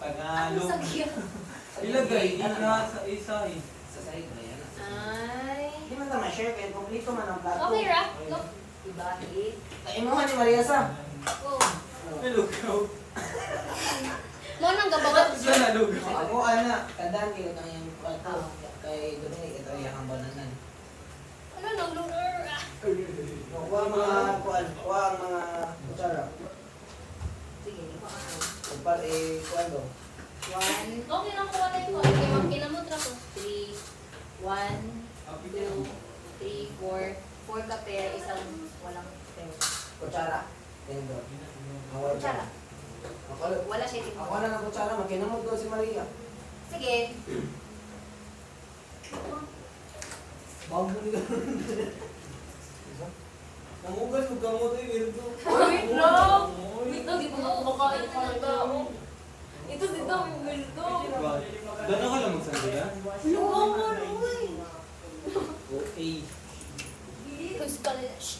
Tagalog. Ilagay, isa eh. Sa side na yan. Ay. Hindi man tama share, kaya kumplito man ang plato. Okay, Ra. Go. Ibahit. Imuha ni Maria sa. Go. Nalugaw. Mo nang gabagat. Siya nalugaw. Ako ana, tandaan kayo ng iyong plato. Kay Dominic, ito yung bananan. Ano nang lugar? Kuha ang mga kuan, kuha ang mga kutsara. Sige, di ko ako. Kumpar kuan do. 1. Okay lang ko wala ko. Okay, magkinamot ra ko. 3. 1, 2, 3, 4. 4 ka pair, isang walang pair. Kutsara. Yan do. Kutsara. Ako, Wala siya tipo. ako na ng kutsara, makinamot do si Maria. Sige. Bago ni Nangugas ko gamot eh, wirdo. Wait lang! Wait lang, di ko makakain ka ng tao. Ito si Dom yung ganito. Gano'n ka lang magsandiya? Lumaman, uy! Okay. Gusto ka nila. Shh!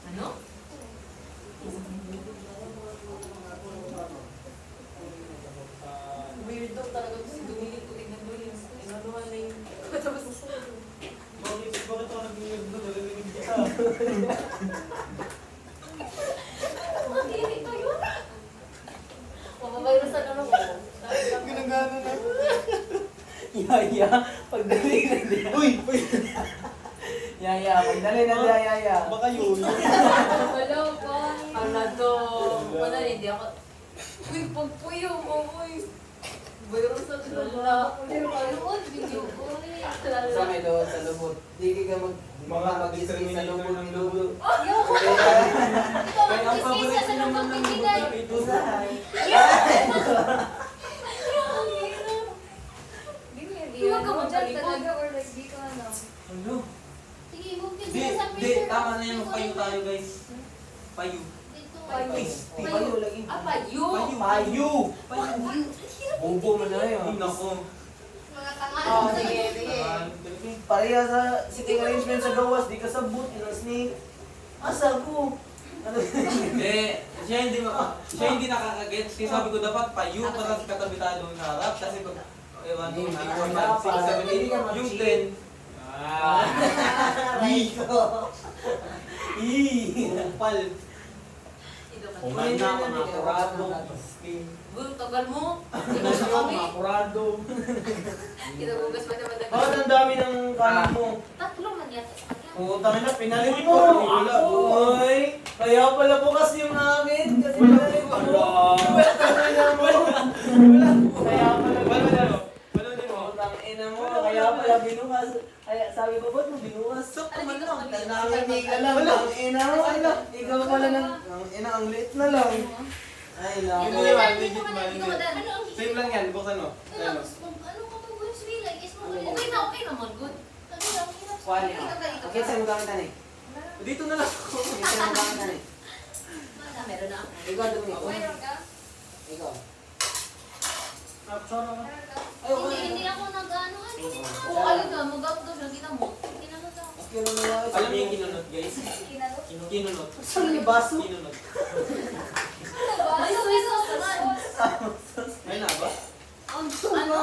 Ano? Weird daw talaga si Dominic ko tignan mo yung inanuhan na yung tapos na sa Bakit ako nag-iwag na nalilinig ka? Makinig kayo. Mababayrasan na ako. Ginagano na. Yaya, pagdali na din. Uy! Uy! Yaya, pagdali na din, yaya. Baka yun. Hello, boy. Ano to? Wala hindi ako. Uy, pagpuyo mo, uy. Bayrasan na lang. Panood, video ko. Sa may doon, sa lubot. Di ka Mga mag-isip sa lubot ni Lulu. Yo! Ito, mag-isisa sa lubot ni Pinay. Usahay. Iwag ka mo dyan talaga or like di ka ano. Ano? Sige, huwag ka Di, dyan sa di, picture. tama na yung payo tayo guys. Payo. Dito. Payo. Payo lagi. Ah, payo. Payo. Payo. Bubo mo na Ay, yun. nako. Mga tanga. Oh, sige, sige. Pareha sa sitting arrangement sa gawas, di ka sabot, yun ang snake. Asa ko? Ano? Siya hindi nakakagets. Kaya sabi ko dapat payo para katabi tayo doon sa harap. Kasi kung, ewan, Hindi, 2, 3, 4, hindi 5, 6, 7, 8, ka yung mag-cheat. 10. Rico. Upal. Ito ka. Kumain na mga kurado. Bul, tagal mo. Ito Ito sa kami. mga kurado. Ito bugas pa naman. Bakit ang dami ng kanin mo? Tatlo man yata sa kanya. Putang ina, pinalit mo! Oy! Kaya pala bukas yung akin, kasi pinalit mo! Putang ina mo! Kaya pala putang ina mo, kaya pala binukas. Kaya sabi ko, ba't mo binukas? Ano dito ka kami? Nanginig ka lang, ang ina mo, ikaw pala ang ina, ang liit na lang. Ay, lang. Dito Hindi ka man, dan, dito ka dan, dito ka dan. Ano ang Same lang yan, buksan mo. Ano ka to, Bruce Lee? Like, is mo okay naman, good. Ano lang, Kuha niya. Okay, sa'yo mo gamitan eh. Dito na lang ako. Okay, sa'yo mo gamitan eh. Meron na ako. Ikaw, Dominic. Meron ka? Ikaw. Meron ka? Ay, okay. Hindi ako nag-ano. Oo. Oo, ayun na, mag-outdoor lang kita mo. Kinanot ako. Okay na naman. Alam niyo yung kinunot guys? Kinanot? Kinunot. Saan ni baso? Kinunot. Ay, sus, naman. Ay na ba? Ano?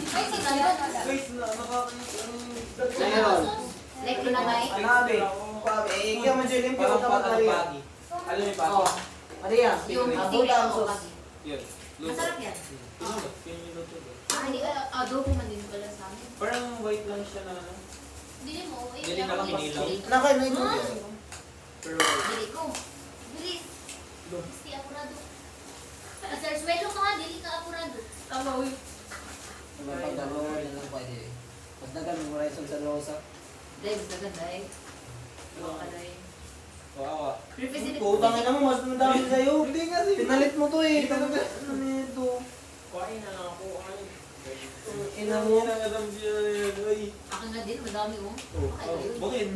Ay, sinayon. Guys, nakakainis. Ayun. Like, pinamay. Anabi. Pabi. Ikaw man dyan yung Parang pinunta mo, patang Maria. pagi. Alam niyo yung pagi? Oh. Maria. Yung Abuta ang sos. Yun. Luto. Masarap yan. Kinunot. Kinunot ko. Hindi, adobo man din pala sa amin. Parang white lang siya na ano. Dili mo, eh, Dili na lang inilaw. Nakay na ito. Pero white. Dili ko. Dili. Gusti apurado. Sir, swelo ka nga, dili ka apurado. Tama, uy. Pagdalo na lang pwede. Mas dagan mo horizon sa Rosa. Dahil, mas naganda eh. Iwan ka na eh. Wawa. Representative. Putang ina mo, mas madami sa'yo. Hindi kasi. Pinalit mo to eh. Ano nito? Kuhain na lang ako. Ina mo. Alam siya yan. Ay. Akin na din, madami oh. Oh, Okay, yun. Bukin.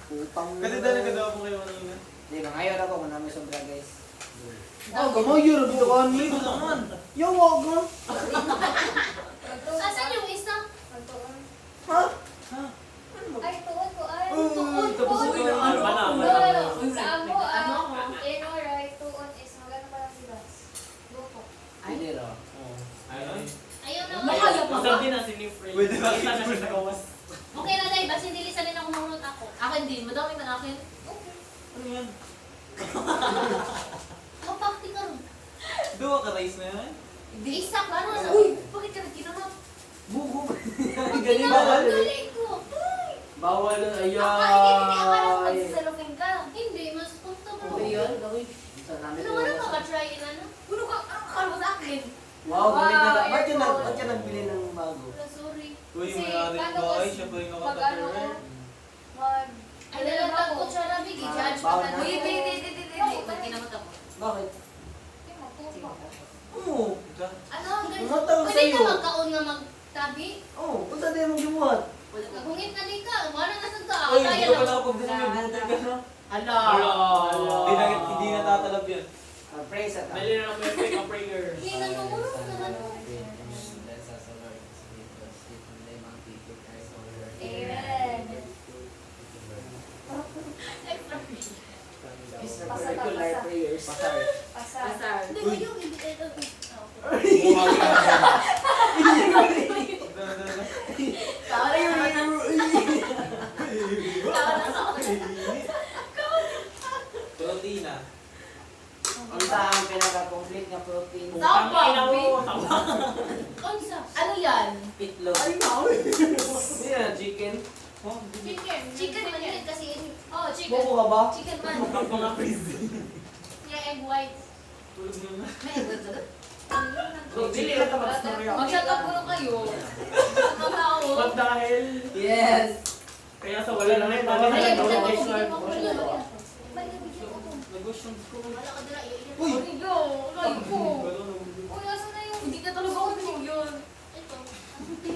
Putang Kasi talaga daw ako kayo kanina. Hindi, ngayon ako, manami sobra guys. Oh, gamayo, rabi ka ni. Ito naman. Yung wag mo. Asan yung isa? Ha? Ay, tuon ko. Ay, Uy, tapos tuon. ito yung ano, Sa ako, right, tuon is maganda pala si Bas. Lupo. Hindi raw. Ayun. Ayaw na Baka yung ako. mga- din na si New Frey. Pwede ba? Kita na siya sa gawas. Okay na tayo, basta hindi lisanin ako mahulot ako. Akin din, madami man akin. Okay. Ano yan? Kapakti ka rin. Duwa ka rice na yan? Isa ka rin. Uy, bakit ka nagkinamap? Bugo. Pag Galing kinawag, ba? galing ko. Bawal na. Hindi, akala ko Ayay. magsasalupin ka. Hindi, mas comfortable. Okay yun, gawin. Sa namin Ano ka maka-try in ano? Puno ka, ano ka mo sa akin? Wow, galing na. Wow, Ba't ka nagbili ng bago? Wala, sorry. Uy, Kasi, may paano boy, kasi siya po yung pag ano ko, nakapatero. mag... Ay, nalagdag ko siya na bigi, judge pa bawal ka na. na. Uy, hindi. Ba't kinamot ako? Bakit? Ay, magpupa. Oo. Ano, ganun. Tumatawag Pwede sa'yo. ka magkaon nga magtabi. Oo, kung saan tayo mag-iwat? Wala ka. Nagungit na di ka. Wala na sa ka. Uy, Kaya hindi ko pa lang. nakapagdala may buti ka na. Ala. Hindi natatalab yan. Praise at Dali na lang may fake a prayer. Hindi na numuro na lang. Amen. Extracurricular prayers. Pasa. Pasar. Hindi ko yung hindi ito. Tara yun. Protina. Ang saan pinaka-complete na protein? Tama. Onsa. Ano yan? Itlog. Ay, nawi. Hindi na, chicken. Oh, Chicken. Chicken man yun kasi. Oh, chicken. Buko ka ba? Chicken man. Mga crazy. Yung egg white. tulog mo na. May egg ba? Dili na tapos na rin ako. Mag-shut up muna kayo. Mga tao. Ba't dahil? Yes. Kaya sa wala lang may Ay, pala ay, na ay, ay, Nag-wash yung school. Wala ka dala, iiyak. Uy! Ano Layo ko. Uy, asan na yung... Hindi ka talaga ako yun. Ito. Hindi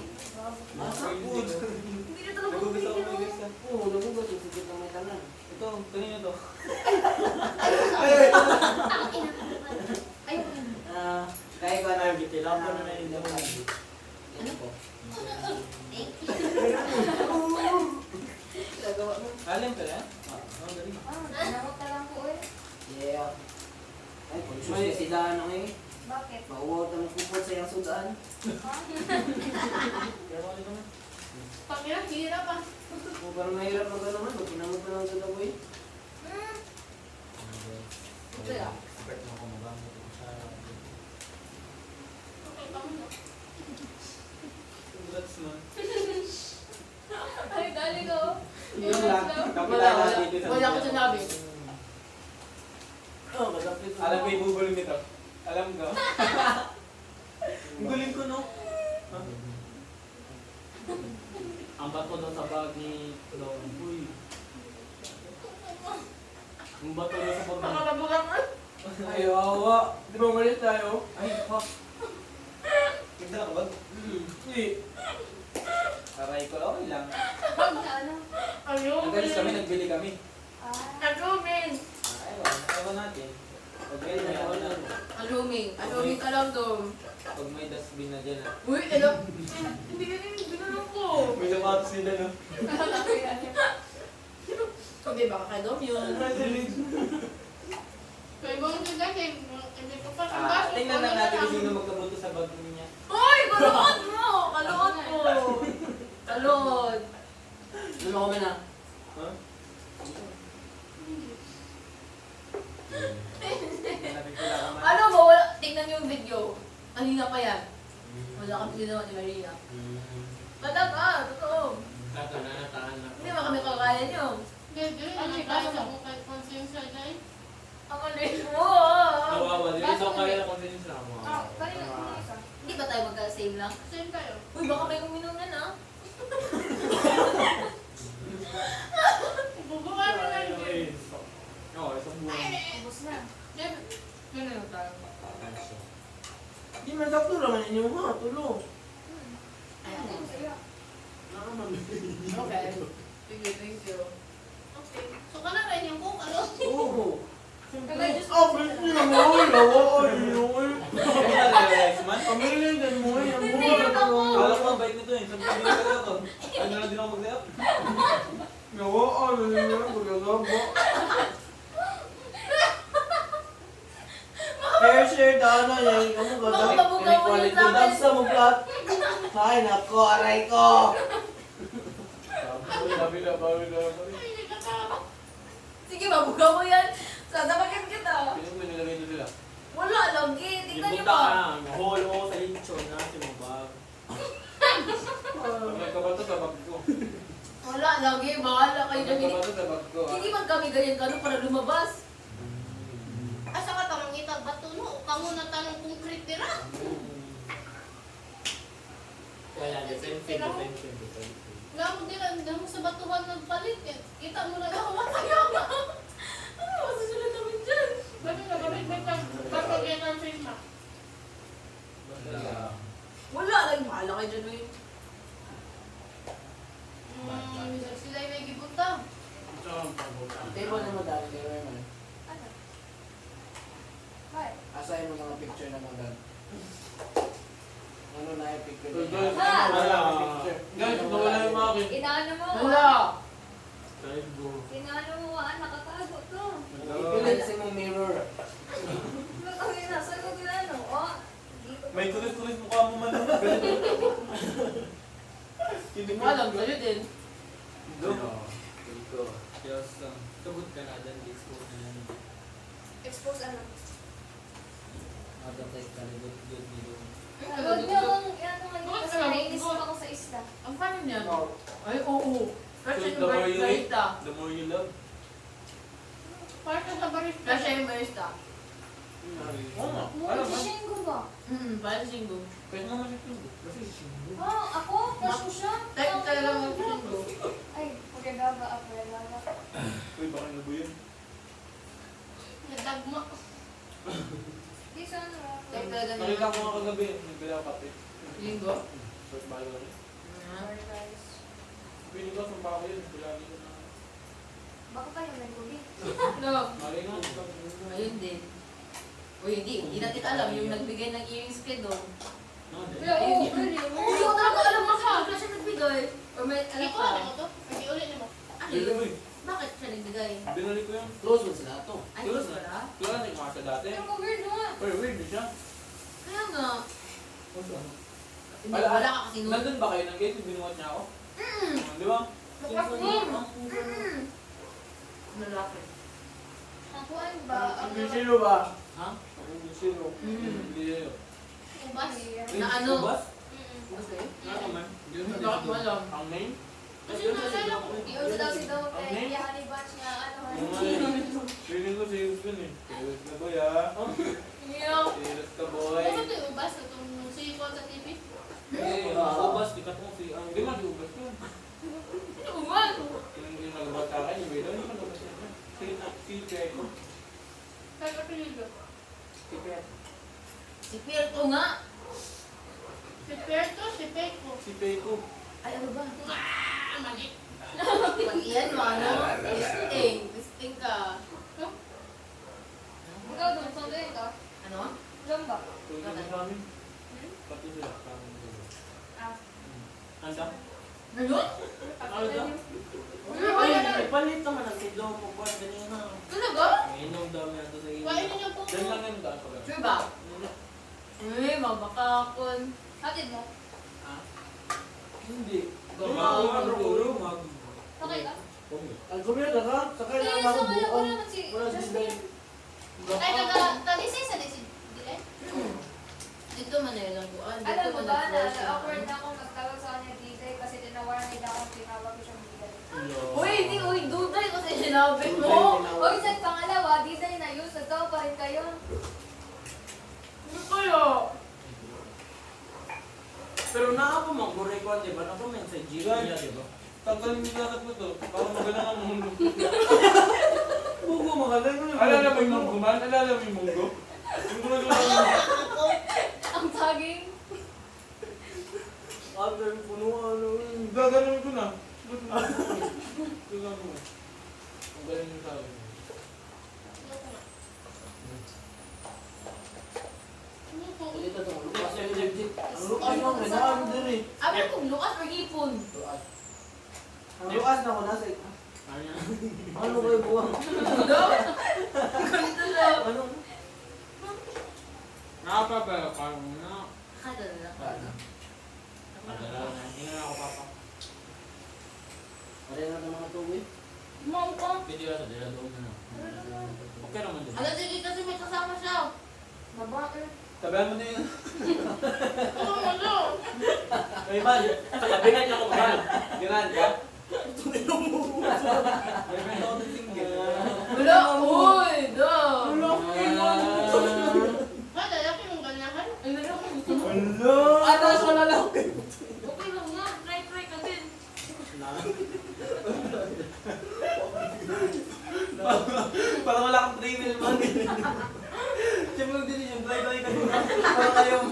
na talaga ako Nagugis ako, yun. nagugis ka. Oo, nagugot yung sigit ng may tanan. Ito, kanina to. Ang ina. Ayun. Kaya ko na. Kailangan ko na na yun. Ano po? Nagawa mo. Alam ka na? Oo, galing. Nanamot ka lang po eh. Yeah. Ay, conscious sila ano eh. Bakit? Mauwaw ka ng kupot sa iyang sudan. Kaya ako dito na. Pangirap, hirap ah. Kung parang mahirap mag ano man, pinamot na lang sa daboy. Ito yan. Okay, pamuno. Congrats man. Ay, dali ko. Yun lang. Wala, Kapila wala. dito sa Wala ko sinabi. Oh, malapit. Alam ko yung bubulong nito. Alam ko. Ang galing ko, no? Ang bato doon sa bag ni Lord. Uy. Ang bato doon sa bag ni Nakakabugang ka. Ay, awa. Di ba malit tayo? Ay, fuck. Nagdala ka ba? Hindi. Aray ko, okay lang. Pag na ano? Nagalis kami, nagbili kami. Ah. Alumin. Ewan natin. Pag may ewan natin. Alumin ka lang doon. Pag may dustbin na dyan. Uy, ano? Hindi ka rin binanong ko. May sapatos nila, no? Hindi, baka ka doon yun. May buong ka kasi, hindi ko pa Tingnan lang natin kung sino magkabuto sa bag niya. Uy, kalunod mo! Kalunod mo! Kalunod. Ano kami na? Ha? Hanapin ko lang naman. Ano ba? Wala. Tingnan niyo yung video. Kanina pa yan. Wala kami ginawa ni Marina. Bata ka, totoo. Hindi ba kami kakayan niyo? Ano yung kaso ko kay Consensya na eh? Ang alis mo! Nawawa. Dili sa kaya kung sino siya mo. Kanina ko na isa. Hindi ba tayo magka-same lang? Same tayo. Uy, baka may uminom yan ah. Bubukan na lang yun. Oo, isang buwan. Ubus na. Ganun tayo. Di man sakto naman inyo ha, tulo. Okay. Sige, thank you. Okay. So ka na rin yung cook, ano? Oo. Bilis nyo mo. Lawaan nyo. Realize man? Pamiligan mo. Kala ko ang bait nito eh. Sabi ko hindi ka ako. Ano na din ako mag-layup? Lawaan nyo. Magagabo. Share, dana yan. Kamu gagawin. Baka mabugaw mo yun sa akin. Dansa mo, plat. Ay, nako, aray ko. Sabi na. Sige, mabuga mo yan. Sasamakin kita. Pinig mo nilagay doon sila. Wala, lagi. Tingnan niyo Ibunta ba? ka na. Mahol ako sa lechon na si Mabag. Pag may kabato sa bag ko. Wala, lagi. Bahala kayo Pag may dyan. kabato sa bag ko. Hindi man kami ganyan ka para lumabas. Asa ka tanong itag bato no? Kamu na tanong concrete dira. Kaya defensive. Nga mo dira mo sa batuhan nagpalit eh. Kita mo na gawa kayo. Ano masusunod namin dyan? Bakit ka gamit may bato yan ang face mask? Wala, lagi. Bahala kayo dyan. eh. Sila yung may gipunta. Table na madami kayo naman. Ano? Hi. Asahin mo mga picture na maganda. Ano na yung picture Guys, niya? wala. Guys, nawala yung akin. Inaano mo? Wala. Inaano mo nakatago to. Ipilansin mo mirror. Nakawin na, saan ko ginano? Oh, dito. May tulis-tulis mukha mo man. Hindi mo alam, sa'yo din. Dito. Yes, sagot ka na dyan. Expose na yan. Expose ano? Matatay ka na good nilo. Huwag niyo akong ano ngayon kasi nainis ako sa isla. Ang funny niya. Ay, oo. Kasi So, the yung more you eat, barista. the more you love. Parang sa barista. Kasi yung barista. Oo nga. Mo, Alam mo? singgo ba? Parang singgo. Pwede mo masipin. Kasi singgo. Oh, ako? Kaso siya? Type talaga ng singgo. Ay, pagkagaba ako. Uy, baka na ba yun? Nadagma. Di sana. Type talaga ng Nakita ko nga kagabi. Nagbila ako kape. Singgo? Short balo rin. Sorry guys. Pinig ko, sumpa ko yun. Bilagi ko na. Baka tayo may kubi. No. Mali nga. Ayun din. O hindi natin alam yung nagbigay ng earrings kay Dong. Pero oo, really. Hindi ko talaga alam bakit siya nagbigay. Or may alam Ikaw ka. ano mo to? Hindi ulit mo. Pwede mo Ano? eh. Bakit siya nagbigay? Binalik ko yun. Close mo sila to. Ay, close ba na? Kaya nagkaka siya dati. Pero kung weird nga. Pero weird din siya. Kaya nga. Hindi, Wala- wala ka kasi nun. Nandun ba kayo ng gate? Binuhat niya ako? Di ba? Malaki. Ako ano ba? Ang sino ba? Ha? Ang sino? Hindi yun. Ubas. Na ano? Bus? Okay. Ano man? Hindi yun. Bakit mo alam? Ang name? Kasi naalala ko. Iuso daw si Dong Okay. kay Yahan ni Batch niya. Ano Feeling ko serious yun eh. Serious na boy ah. Iyo. Serious ka boy. Ano to yung ubas? Itong silikon sa TV? Eh, ubas, di ka tong si... Di man, di ubas yun. Uwan. Yung nagabat sa akin, yung video, hindi man ubas yun. Si Checo. Kaya kapilido. Si Checo. Si Pirto nga. Si Perto, si Peko. Si Peco. Ay, ano ba? Mali. Pag iyan mo, ano? Listing. Listing ka. Ikaw doon, saan doon ka? Ano? Diyan ba? Tulad na sa amin. Pati sila. Ah. Anda? Ano? Ano daw? Ay, palit naman ang sido mo ba? Ganyan na. Talaga? Inom daw niya to sa iyo. Kainin niyo po. Diyan lang yung daan ko lang. Sure ba? Uy, mabakakon. Hatid mo. Ha? Hindi. Mag-ulo. Okay ka? Ang kumiyada ka? Sakay na Kaya sa wala ko marubuan. naman si Wala Jasmine. design. Ay, tagisay sa desi. Dile? Dito man na lang buwan. Alam mo ba na awkward na akong nagtawag sa kanya DJ kasi tinawaran nila akong tinawag ko siyang DJ. Uy, hindi. Uy, duday kasi sinabi mo. Hoy, sa pangalawa, DJ na yun. Sa tao pa rin kayo. Ano kayo? Pero nakapo mag-gure ko, di ba? Nakomment sa GP niya, di ba? Tanggalin niyo lahat mo to. Para magalang ang mundo. Bugo, magaling mo. Alala mo yung munggo man? Alala mo yung munggo? Yung gumagawa Ang saging. Ang punuan. Gaganon ko na. Gaganon mo. Ang galing yung sa akin. dito itong lukas yung legit. Ang lukas mo, may naano din eh. Abi kong lukas or hipon? Lukas. Ang lukas na ako nasa Ano yan? ano kayo buwang? Ganito lang. Ano? Nakapabaya ka muna. Kada na lang. Ano? Padala na. Hindi na ako papa. Pare na ng mga tubig. Mom ko. Pwede ka sa dila doon na. Okay naman din. Ano sige kasi may kasama siya. Babae. Sabihan mo na yun. Ano mo to? Ay, man. Sabihan niya ako mahal. Ginahan ka? May friend ako ng single. Wala, uy, do. Wala, laki mong ganahan. Ang ganda ko gusto mo. Ano? Ano sa lalaki? Okay lang nga, try ka din. Parang wala kang travel man. Siyempre yung decision, try ka din. Parang ayaw mo.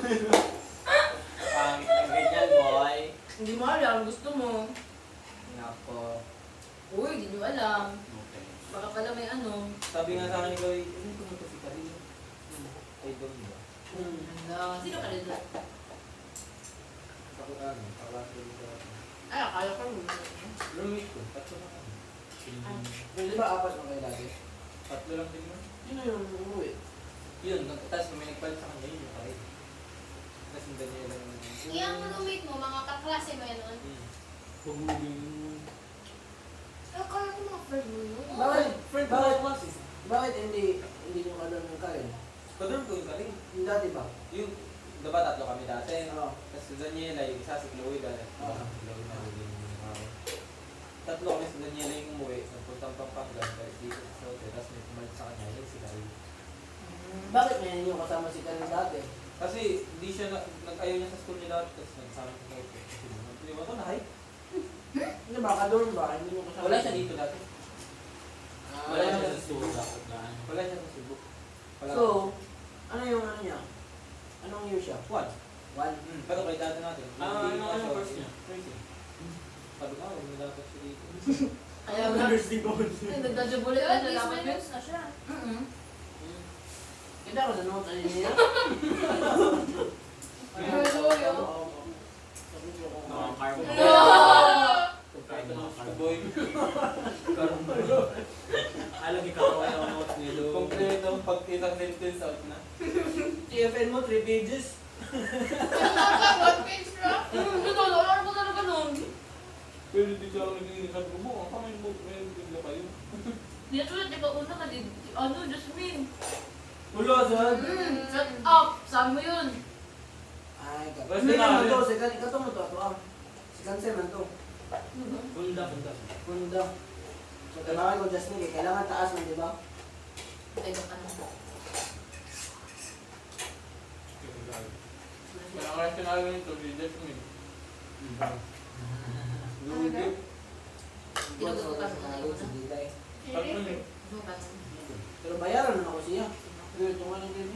Pangit ng ganyan, boy. Hindi mo alam, gusto mo. Nako. Uy, hindi nyo alam. Okay. Baka pala may ano. Sabi nga sa akin ni Chloe, ano pumunta si Karina? Ay, doon ba? Sino ka rin doon? Ako ano, kaklase ko sa... Ay, akala ko rin. Roommate ko, tatlo na kami. Pwede ba apat mo kayo lagi? Tatlo lang din yun. Sino yung umuwi? Yun, tapos may nagpalit sa kanya yun, yung Karina. Tapos yung Daniela yung... Iyang roommate mo, mga kaklase mo yan. Pagmuging. Kaya ko mga friend mo yun. Bakit? Friend ko Bakit? ng classes. Bakit hindi nyo kadon ng kain? Kadurm ko yung Karina. Yung dati ba? Yung, diba tatlo kami dati? Oo. Tapos si Daniela, yung isa si Chloe dati. Oo. Si Chloe na din yung araw. Tatlo kami si Daniela yung umuwi. Nagpuntang Pampanga, kaya dito sa hotel. Tapos may pumalit sa kanya, yung si Karina. Bakit ngayon yung kasama si Karin dati? Kasi hindi siya, nag-ayaw niya sa school niya dati. Tapos nagsama siya sa hotel. Kasi di ba ito, nahay? Hindi ba? Kadorm ba? Hindi mo kasama? Wala siya dito dati. Wala siya sa school dapat na. Wala siya sa Cebu. Wala. So, ano yung ano niya? Anong year siya? One. One? Pero kay dati natin. Ano course niya? Nursing. Sabi ko, huwag mo dapat siya dito. Kaya nga. Nagdajabulit na siya dapat yun. Minutes na siya. Kita ko sa notes. Ano niya? Mga carbon. Ito na sa boy. Alam ikaw ko ayaw ang notes niya doon. Kompleto pag isang sentence out na. TFN mo, 3 pages. One page lang. Ito, ano ko talaga nun? Pero hindi siya ako naging sabi ko mo, ang kamay mo, may bigla kayo. Di tulad, di ba una ka din? Ano, Jasmine? Wala, saan? Shut up! Saan mo yun? Ay, Basta kasi naman na- to, second, ikaw mo to, second sem man to. Bunda, bunda. Kunda. So, kailangan ko just nila, kailangan taas man, di ba? Ay, baka na. Kaya kaya sinabi nito, si Jasmine. Lugi. Tinutukan mo na yun. Sa Dilay. Tatlo niyo. Tutukan mo. Pero bayaran naman ako siya. Pero ito nga lang din.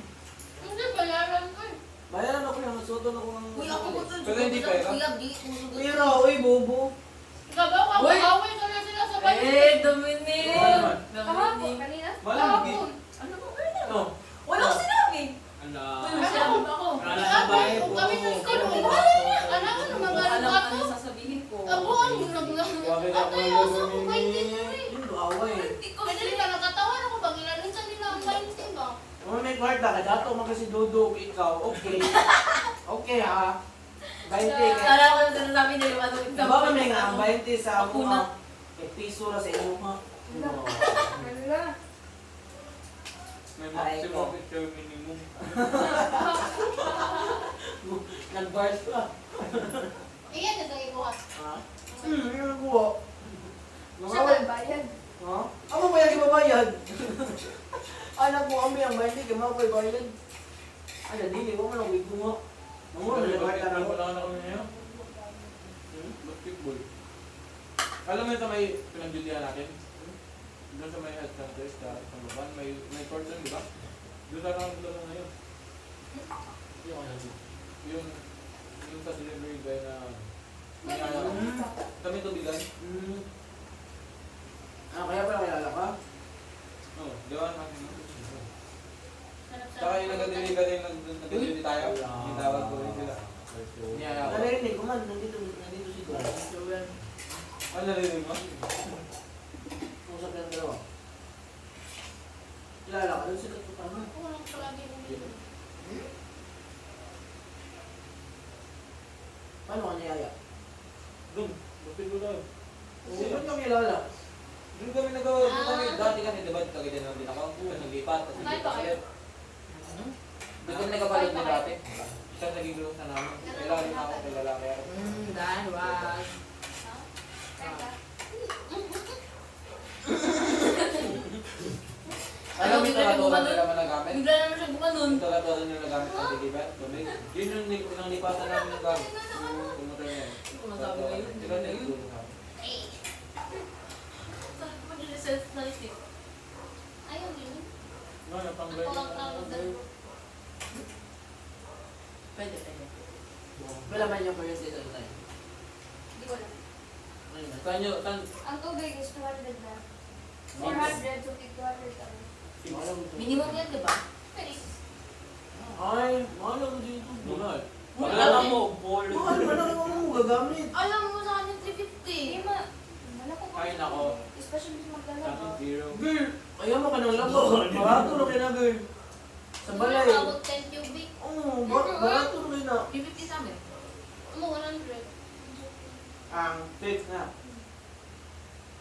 Hindi, bayaran ko eh. Bayaran ako yung suto na ko ng... Uy, ako mo to. Pero hindi pera. Kuya, di. Umusugot. Pero, uy, bobo. Gabaw ka, Uy! away ka na sila sa bayan. Eh, Dominic! Kahapon, Dominic. kanina? Malamig. Kahapon. Ano ba ba Oh. Wala ko sinabi! Ala. Uy, sinabi ba ako? Ala, Sabi, kung kami sa school, wala niya. Alam mo naman, Alam galing ko ka ano to. sasabihin ko. Ako ang naglang. Wabi na ako Ate, ng asa ko 20 mo eh. Yun, away. Hindi ko Pwede rin ka nakatawan ako pag ilalinsan nila ang 20 ba? Ano may kwarta ka, dato mo kasi dudog, ikaw, okay. Okay ha. 20 ka. Kala ko yung sinasabi niya yung ano. Di ba may nga, 20 sa ako Ako na. ha. Eh, piso na sa inyo ha. Wala. May Aray ko. maximum picture minimum. Nag-bars ka. Iyan na tayo bukas. Ha? Yung nagkuha. Siya nagbayad. Ha? Ako ba yung ibabayad? Anak mo kami ang bayad, kaya mo ko ibayad. Ay, dili, huwag mo lang wiguha. Huwag mo, nalagay ka na ako. Wala na kami ngayon. Basketball. Alam mo ito may pinagbilihan natin? Doon sa may health center sa Pambaban, may court doon, di ba? Doon sa round lang ngayon. Yung ano dito. Yung sa delivery guy na kami tubigan. Ah, kaya pala kilala ka? Oo, di ba natin? Hanap Tsaka yung nag-delivery, nag-delivery tayo. Yung tawag ko rin sila. Niyaya ko. Narinig ko man, nandito si Don. So, yan. Ano narinig mo? Usap ng dalawa. Kilala ka doon sila ito tama. Oo, lang palagi bumili. Paano ka niyaya? Doon. Lupin ko tayo. Hindi ba't ka kilala? Doon kami nagawa. Doon kami. Dati kasi diba Cagayan lang din ako. Tapos naglipat. Tapos Bakit naglipat ba kayo? ulit. Doon kami nagkapalit din dati. Isa naging group na namin. Kailangan din ako kay lalaki ako. That was... Teka. Alam mo yung Bigla tagatuwa naman nila managamit? Bigla naman siya gumanon. Yung tagatuwa nila nagamit ng deliver? Tubig? Yun yung pinanglipatan namin ng gamit. Pumunta niya. Hindi ko masabi ngayon. Sila na yung tulong namin. Mag-self-analytic. Ayaw din. No, yung Ang pang-break. kulang-kulang dalawa. Pwede, pwede. Wala man yung first season tayo. Hindi ko alam. Ano yun? Saan nyo? Saan? Ang tubig is 200 na. 400 to 200 kami. Minimum yan, di ba? Pwede. Ay, mahal ako dito. Mahal. Pagkala mo, ball. Mahal, malaki mo mo gagamit. Alam mo sa akin 350. Hindi ma. Malako ko. Ay, nako. Especially sa maglalaba. Zero. Girl, ayaw mo ka ng labo. Barato na kayo na, girl. Sa balay. About 10 cubic. Oo, barato na kayo na. 350 sa amin. Ano, 100. Ang fix na.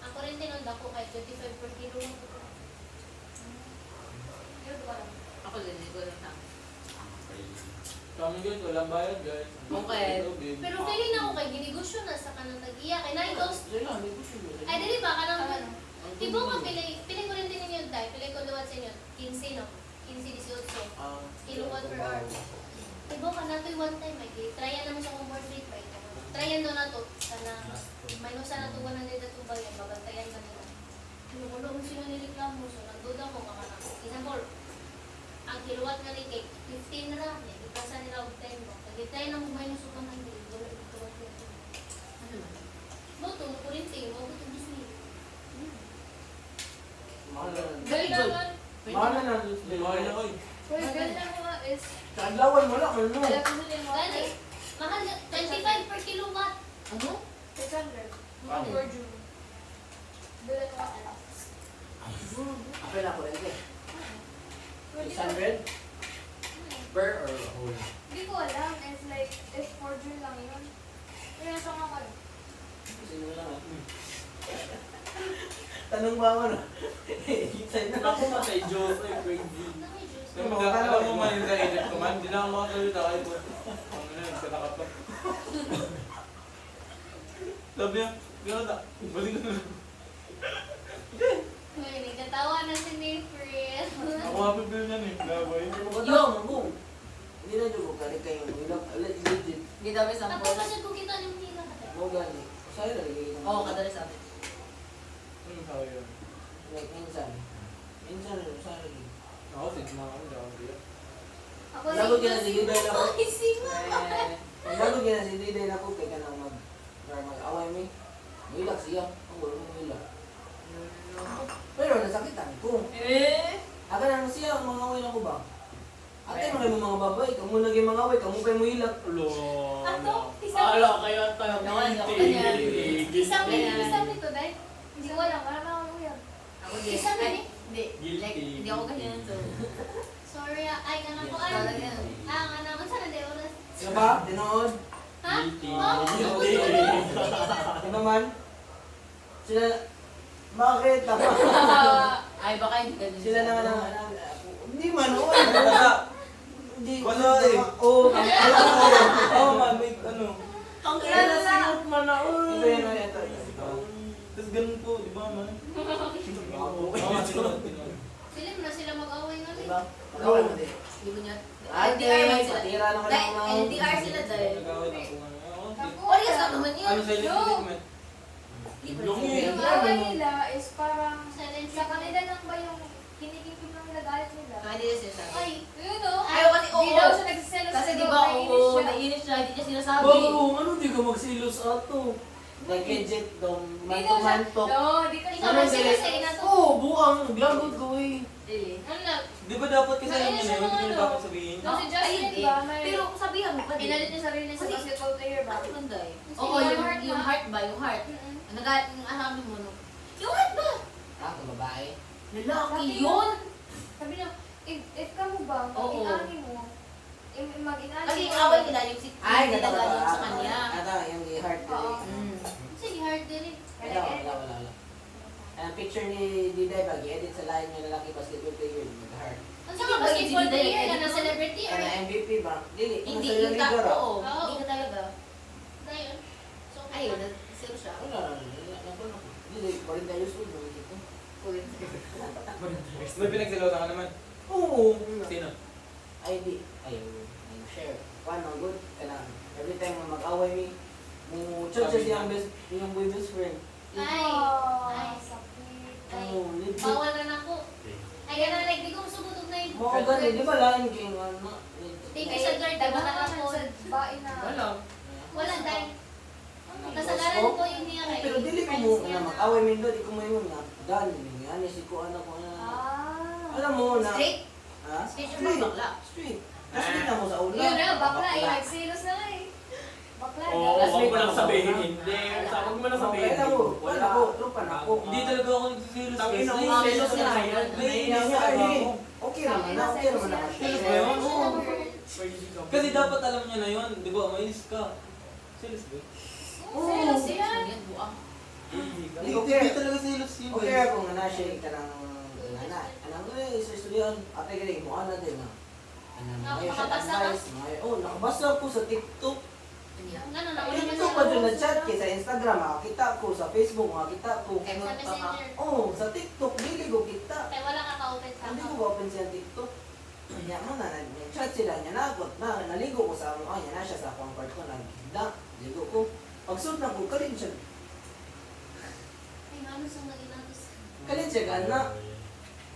Ako rin tinunda ko kahit 25 per kilo. Pero ba lang? Ako din, hindi ko lang sa amin. Kami guys, walang bayad guys. Okay. Pero feeling ako kay ginegosyo na sa kanang tag-iya. Kay Naidos. Sila, hindi ko sila. Ay, dali ba? Kanang Tibo ka, pili ko rin din ninyo tayo. Pili ko luwat sa inyo. 15, no? 15, 18. Kilowatt per hour. Tibo ka na ito'y one time. Tryan naman siya kung board rate ba ito. Tryan doon na to. Sana, minusan na to 100 na to ba yan. Babantayan ba nila. Pinukulo mo sila nireklamo. So, nagduda ko ka na. Example, ang kilowatt nga ni cake, 15 na. Ipasa nila og 10 mo. Pag-try na mo minus 100. Wala ito. Mo to, kurinti. Mo ko ito Disney. Mahal na. Gali naman. Mahal na na. Mahal na ko eh. Pero gali naman is Sa adlawan mo lang, ano? Gani, mahal na, 25 per kilowatt. Ano? 600. Paano? Per June. Dala ko alam. Apel ako rin eh. 600? Per or whole? Hindi ko alam. It's like, if for June lang yun. Kaya sa mga kalo. Sino lang ah. Tanong ba ako na? Excited na Ako matay Diyos ay crazy. May juice. Pero alam mo man yung kainit ko man, hindi na ako makasalita kahit po. Ang ina, nagkataka pa. Sabi niya, gano'n na, balik na. May nagkatawa na si Mayfred. Ako happy feel niyan eh, gaboy. Yo, mabong. Hindi na dito kari kayo. Legit. Hindi daw may sample. Tapos kasi kung kita yung hila ka. Mo gani. Sa'yo na ligay. Oo, kadali sa amin. Sabi yun. Like minsan. Minsan na sa'yo lagi. Ako, sigma ako, hindi ako biyak. Ako Lagot ka na si Diday ako. Ay, sima. Ang bago gina si Diday na po kay ka nang mag-away mo. Mahilak siya. Ako wala mo mahilak. Pero nasakitan ko. Aka na siya, ang mga away na ko ba? Ate mo kayo mga babay, kamu lagi mga away, kamu kayo mo hilak. Ulo. Ato, isang Ala, kaya tayo. Naman, ako kanya. isang nito, dahil. Hindi ko alam, parang nakakuyag. Ako din. Isa na Ay, eh. Hindi. Guilty. Like, hindi ako ganyan. So, Sorry, ay, kanan ko, ay. talaga. Kanan ko, sana di oras. Sino ba? Tinood? Ha? Guilty. Oh, Ano man? Sila, bakit? Ako. Ay, baka hindi ganyan. Sila na nga hindi man, oo. Hindi. Wala eh. Oo, alam ko. Oo man, may ano. Ang kaya sinot man na, uy. Ito yun, ito. Tapos ganun po, di ba man? Sila mo na sila mag-away nga Diba? rin. Pagawal mo din. Hindi mo niya. Ate, LDR man sila. patira na ka Dahil, ng mga- LDR sila dahil. Nagawin ako nga. Oo, Ako, Wala ka sa naman yun. ano sa electric Libre Yung- sila. Yung away nila is parang sa kanila lang ba yung kinikipin ng nagalit nila? Kaya hindi niya sinasabi. Ay, yun o. Ay, kasi Di oo. daw siya nagsiselos. Kasi sa di daw, ba, nainis oo, siya. nainis siya, hindi niya sinasabi. Bago, ano di ka magsilos ato? Nag-edit dong, Di manto-manto. No, di ka Ikaw ba sila sa ina to? Oo, buang, gagod ko eh. Dili. Ano na? Di ba dapat kasi Ayun yun siya yun? Hindi mga ko ano. dapat sabihin. No, si Justin Ay, hindi. ba? May... Pero sabihan mo pa din. Pinalit niya sarili niya sa Kasi- basketball player ba? Bakit manday? Kasi Oo, yung yung, heart yung ba? heart ba? Yung heart. Mm-mm. Yung ahamin mo, no? Yung heart ba? Ah, kung babae. Lalaki yun! Sabi niya, if ka mo ba, Oo. mag-inani mo, mag-inani Kasi mo. yung away nila yung si Ay, nila ganda galing ba? sa kanya. Ata, yung heart Oo. dili. Mm. Sige, hard din eh. Wala. Ang picture ni Diday ba, edit sa line yung lalaki basketball player, mag-heart. Ang saka basketball player na celebrity or... Ano, MVP ba? Dili, Hindi, nasa yung liga ra. oo. Oo. Hindi ka talaga. Na yun. So, Ayun, zero siya. Wala. Dili, 40 years old naman dito. May pinagsilosa ka naman. Oo. Sino? Ay, di. Ayun, share. Paano, good. Kailangan. Every time na mag-away mi, mo churches yung boy best friend. Ay. Ay. Ay. Oo, legit. Bawal na ako. Ay, ganun, like, di ko sumutog na yun. Mga ganun, di ba lain king ano? Thank you sa Lord, diba na ako. Wala. Wala, dahil. Kasalanan ko yun niya. Pero dili ko mo na mag-away mi do, di ko mo yun na. Dan, yan, si ko ano ko na. Alam mo na. Straight? Ha? Straight yung mga bakla. Street. Kasi di na mo sa una. Yun na, bakla eh. Nagsilos na nga eh. Bakla. Oo, wag mo lang sabihin. Hindi. Wag mo lang sabihin. Kaya mo, wala ko, trupa na ako. Hindi talaga ako nagsiselos. Tangin na kasi. mga selos na yan. Naiinis nga eh. Okay naman na, okay naman na. Selos ba yun? Oo. Kasi Kasi dapat alam niya na yun. Di ba, mainis ka. Selos ba? Selos yan. Yan, buang. Hindi Okay. hindi talaga selos yun. Okay ako nga na siya ka ng anang sa estudiyan, ate galing mo ana din na. Anang may siya Nakabasa ka? advice, nakabasa ko sa TikTok. Ano na, wala TikTok pa dyan na chat kay sa Instagram, makakita ko sa Facebook, makakita ko. Sa messenger. Oh, sa TikTok dili ko kita. Kaya wala ka ka-open sa Hindi ko account. ba-open siya TikTok? Kaya mo na, nag-chat sila, niya nakot na, naligo ko sa mukha niya na siya sa comfort ko, nagkita, ligo ko. Pagsuot na ko, kalin siya, Ay, ano sa naginatos? kalin siya gana.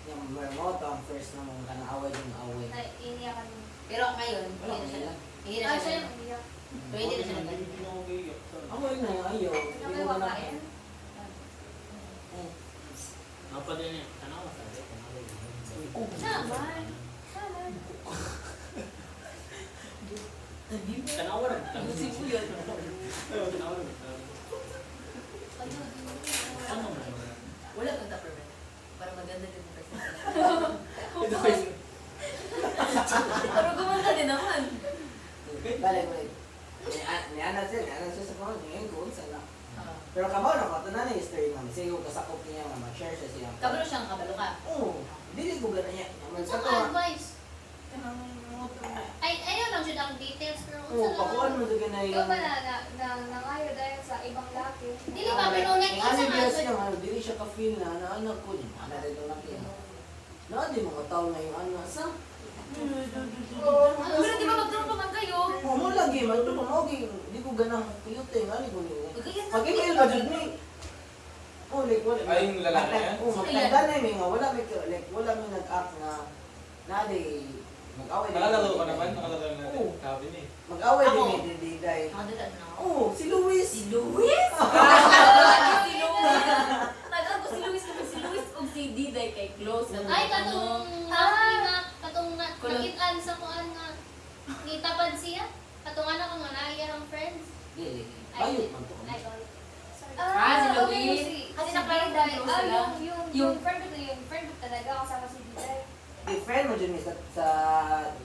Yung mo, ito ang first na mga kanaaway yung away. Ay, iniya ka din. Pero ngayon, Wala hindi na ko siya. nila. Hindi na Ah, siya. siya yung iniya. Pero hindi na siya nagdala. Hindi na ako iiyak. Ako yun na, ayaw. Ano Hindi kayo ko na. kakain? Apa din yan? Tanawa sabi. Naman. Naman. Tanawa rin. Tanawa rin. Ano mo? Wala kang tupperware. Para maganda din yung person. Pero gumanda din naman. Balik, balik. Ni Ana siya sa phone, ngayon ko, sana. Pero kabaw na ko, ito na yung history namin. Sige ko kasakop niya nga, mag-share siya siya. Kabalo siyang kabalo ka. Oo, dili ko gana niya. Ano Sa sa to, advice? Ay, ayaw lang siya ang details, pero oo, pakuan mo sa gana Ikaw yung... ba nangayo dahil sa ibang laki? Dili ba, pero like, Ano isa yung nga, bilas niya, ano, dili siya ka-feel na, anak ko niya. Ano rin lang niya. Na, di mga tao na yung ano, sa? Pero di ba mag-drop man kayo? Oo, mo lagi, mag-tumamagi. Di ko ganang kuyute, nga, di ko niya. Magkagit Pag-email ka dyan, may... Oh, like, wala. Ay, yung lalaki na yan? Oo, magtagdan may nga, wala may, like, wala may nag-act na, nadi, mag-away. Nakalaro ka naman? Nakalaro natin. Oo. Sabi niya eh. Mag-away Ako? din ni Diday. Nakadala na ako. Oo, si Luis. Si Luis? Si Luis. Nag-ako si Luis kasi si Luis kung si Diday kay close. ay, katong, katong Kulot. nakitaan sa kuan nga, ngitapad siya, katong anak ko nga, naiya ang friends. Dili, bayot man to. Ay, sorry. Ah, si okay, Luis. si- Kasi si naklaro Diday. tayo Ah, sila. yung friend ko talaga kasama si Diday. Di friend mo dyan sa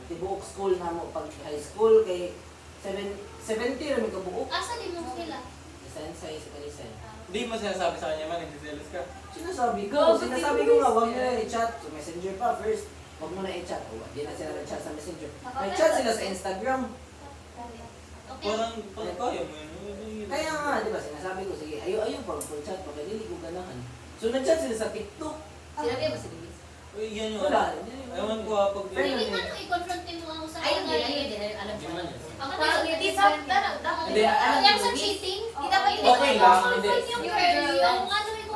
tibuok school na mo pag high school kay 70 rin ka buok. Asa din mo sila? Sensei sa Kalisan. Hindi mo sinasabi sa kanya man, nagsiselos ka. Sinasabi ko, Go, sinasabi si ko nga, Luis. huwag nyo na i-chat. So messenger pa first. Huwag mo na i-chat. O, di na sila nag-chat sa messenger. Nag-chat sila sa Instagram. Okay. Parang kaya mo yun. Kaya nga, di ba, sinasabi ko, sige, ayaw pag-chat, pag hindi ko ganahan. So nag-chat sila sa TikTok. Sinabi ba si Luis? Uy, yan yun. Wala. Ewan ko pag... Friend Hindi mo man i-confront din mo ako sa Ayun din, ayun din. Alam ko. Hindi man yan. Ang Parang parang hindi sa dapat. Hindi, alam Yung mo, sa Luis. cheating, Hindi dapat hindi Okay naman lang, i-confront hindi. yung Yung girl, girl. yung ano yung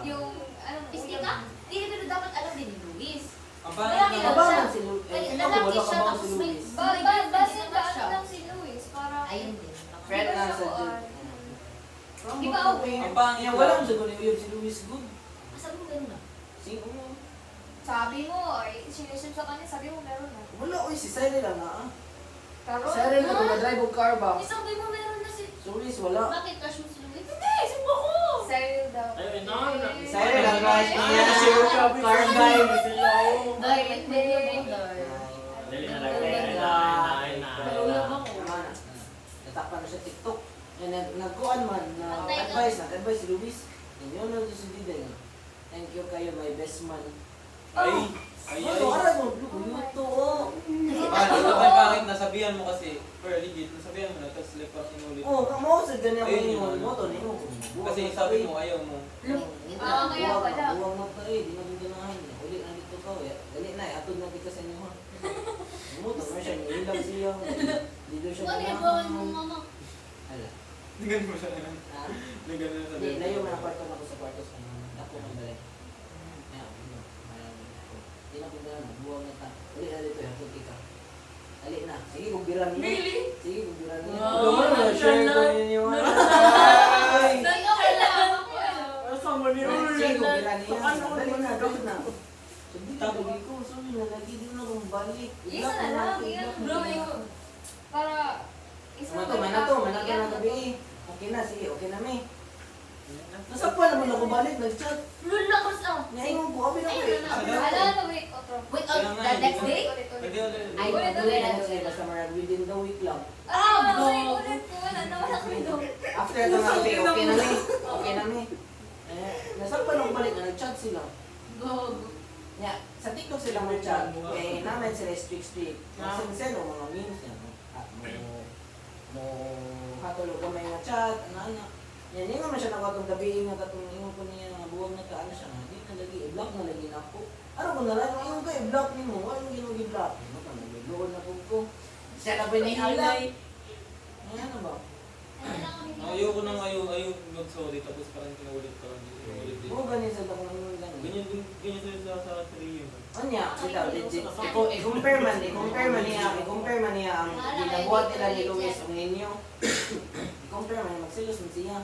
Yung, ano, pisting ka? Hindi, pero dapat alam din ni Luis. Ang Lalaki pangit lang na... Kabangan si Luis. Ay, Sino ko lalaki wala siya, kabangan tapos si may- Luis. basta Hindi naman siya. lang si Luis para Ayun din. Friend na sa Hindi Jun. siya Di ba okay? Ang pangit Yan, lang. wala mo sa kuliwiyog si Luis Good. Sabi mo ganun na. Sino mo? Sabi mo, ay, sinisip sa kanya, sabi mo meron na. Wala, oy, si Cyril lang na. Pero, Sorry na kung drive og car ba? Isang mo meron na si... So Luis, wala. Bakit crush mo si Louis? Hindi, subo ko! Cyril daw. Ayun, no, no. Cyril ang crush niya. Car Car guy. Dahil, hindi mo Dali na lang kayo. Nalulog ako. Natakpan na siya TikTok. Yan, nagkuhan man, nag-advise si Luis. Yan yun lang si Diday. Thank you kayo, my best man. Ay, ay, ay. Ano, aral mo, luto, oh. Ano ba bakit nasabihan mo kasi? Pero legit, nasabihan mo na, tapos like parang inulit. Oh, kamo sa ganyan mo Ayun yung yun. moto niyo. Kasi sabi mo, ayaw mo. Ah, kaya pala. Buwang na pa eh, di na din ganahan. Uli na dito ka, eh. Dali na, atod na kita sa inyo ha. Moto, may siya, nilang siya. Dito siya Ano yung ganahan. bawal mo mama? Hala. Ganun mo siya na. Ah, Ganun na Hindi, sabi. layo mo na kwarto na ako sa kwarto sa ako ng balik. Ayan, hindi na po na, buwang na ta. Uli na dito, atod kita. Dali na, sige, gugbiran niyo. Really? Sige, gugbiran niyo. Wow. Lumang na, share ko ninyo. Ay! Asa mo ni Sige, gugbiran niyo. Ano Dali na, dali na. Tapos, Sabi ko, sorry na, lagi din na akong balik. Isa na lang, iyan. Bro, ikaw. Para, isa Manake na gabi. Okay na, sige, okay na, may. Nasa pa naman ako balik, nag-chat. Lula ko sa... Ngayon ko, kami na ko eh. Ala na, wait, otro. Wait, Kaya nga, the next day? Ulit, ulit. Pwede ulit. Ay, Ulit, ulit ulit. na kasi basta marag within the week lang. Ah, bro. ulit ko, wala na, wala kami doon. After ito na gabi, okay na, may. Okay na, may. Nasa pa nung balik na, nag-chat sila. Go. Yeah, sa TikTok sila mag-chat. Eh, namin sila strict. Sinseno, mga memes niya. Mo hatulog ka may nga chat, ano. Yan, yung naman siya nakatong gabi nga katong ingon ko niya nga buwag na kaano siya nga. Di na lagi, i-block na lagi na ako. Ano ko na lang, ingon ka, i-block ni mo. Ano ginong i-block? Ano ka, nag-blood na ko. Siya na ba nihila? Ano ba? Ayoko nang ayaw mag-sorry, tapos parang kinulit ka lang. Kinulit din. Oo, ganyan sa takong ingon lang. Ganyan sa Rio. Anya, kita, legit. I-compare man niya ang ginabuhat nila ni Luis ang ninyo. I-compare man, magsilos man siya.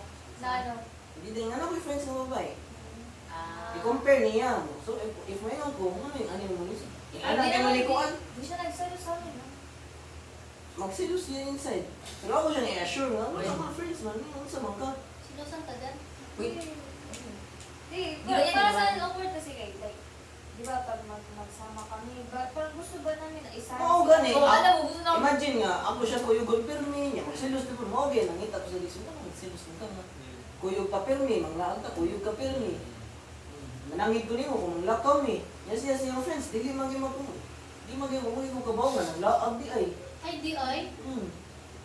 Na ano? Hindi din, ano ko yung friends ng babae? Ah. I-compare niya. So, if may lang ko, ano yung ano mo niya? Alam kayo malikuan? Hindi siya nagsalo sa amin, no? Magsilos siya inside. Pero ako siya na-assure nga, ano sa mga friends man, ano sa mga ka? Sino sang tagan? Wait. Di, Di ba yan, para di ba? sa awkward kasi kayo, like, di ba pag magsama kami, parang gusto ba namin na isa? Oo, gani. Oo, alam mo, gusto na ako. Imagine nga, ako siya kuyugon pirmi niya, magsilos na po, mo okay, nangita ko sa lisod, magsilos na ka nga. Kuyog ka pirmi, manglaag ka, kuyog ka pirmi. Manangid ko niyo kung lakaw mi. Yes, yung friends, dili magi mo ko. Di magi mo ko kabaw nga, naglaag di ay. Ay, di ay.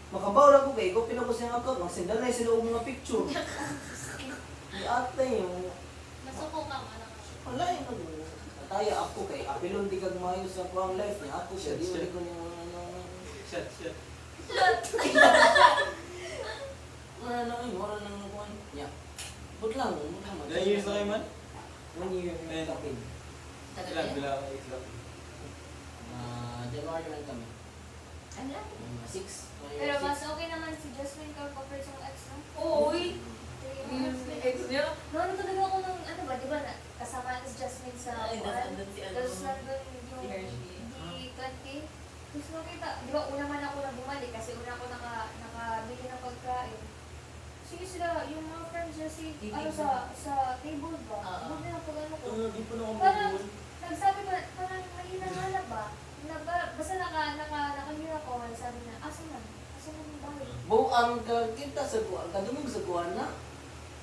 Makabaw ra ko kay, ko pila ko siyang account, magsindan na sila og mga picture. Di ate yung, Masuko ka, anak ka. wala yung nataya ako kay, apilon di kag maayos sa kuang life niya, ako siya, di ko niyo Shot. wala nang kuan. Yeah. But lang, Ilang years na kayo man? 1 year Eh. kapin. Ilang, bila ka extra. January lang kami. Ano lang? 6. Pero mas okay naman si Jasmine compared sa ex, no? Oo, uy. Yung Ex niya. Noon talaga ako ng, ano ba, di ba, kasama si Jasmine sa Ay, Quran. nandun si ano. Tapos nandun yung Si Hershey. D20. Tapos nakita, di ba una man ako na bumalik kasi una ako nakabili ng pagkain. Sige sila, yung mga friends niya si, ano sa table ba? Huwag na pag ano ko. Di pa na ako Parang, nagsabi ko, parang mahina hanap ba? Basta nakanyo ako, sabi na, asa man yung bahay? Buang kita sa kuan, kadumog sa kuan na.